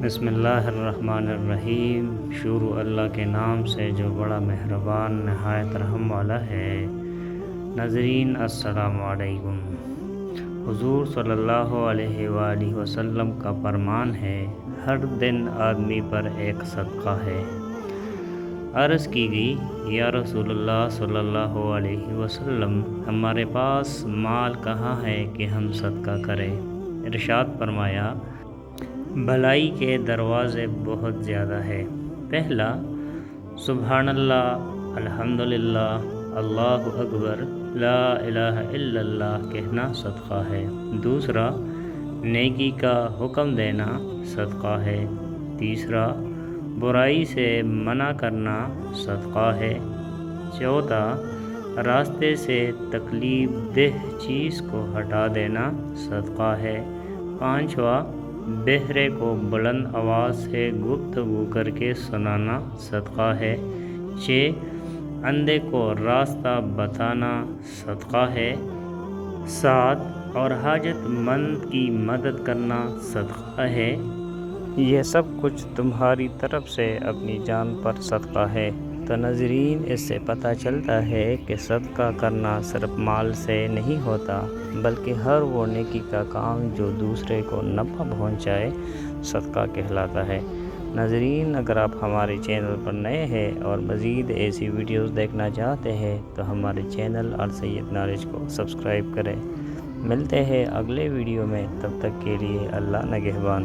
بسم اللہ الرحمن الرحیم۔ شروع اللہ کے نام سے جو بڑا مہربان نہایت رحم والا ہے۔ ناظرین السلام علیکم۔ حضور صلی اللہ علیہ وآلہ وسلم کا فرمان ہے، ہر دن آدمی پر ایک صدقہ ہے۔ عرض کی گئی، یا رسول اللہ صلی اللہ علیہ وسلم، ہمارے پاس مال کہاں ہے کہ ہم صدقہ کریں؟ ارشاد فرمایا، بھلائی کے دروازے بہت زیادہ ہے۔ پہلا، سبحان اللہ، الحمدللہ، اللہ اکبر، لا الہ الا اللہ کہنا صدقہ ہے۔ دوسرا، نیکی کا حکم دینا صدقہ ہے۔ تیسرا، برائی سے منع کرنا صدقہ ہے۔ چوتھا، راستے سے تکلیف دہ چیز کو ہٹا دینا صدقہ ہے۔ پانچواں، بہرے کو بلند آواز سے گفتگو کر کے سنانا صدقہ ہے۔ 6، اندھے کو راستہ بتانا صدقہ ہے۔ 7، اور حاجت مند کی مدد کرنا صدقہ ہے۔ یہ سب کچھ تمہاری طرف سے اپنی جان پر صدقہ ہے۔ تو ناظرین، اس سے پتہ چلتا ہے کہ صدقہ کرنا صرف مال سے نہیں ہوتا، بلکہ ہر وہ نیکی کا کام جو دوسرے کو نفع پہنچائے صدقہ کہلاتا ہے۔ ناظرین، اگر آپ ہمارے چینل پر نئے ہیں اور مزید ایسی ویڈیوز دیکھنا چاہتے ہیں تو ہمارے چینل السید نالج کو سبسکرائب کریں۔ ملتے ہیں اگلے ویڈیو میں، تب تک کے لیے اللہ نگہبان۔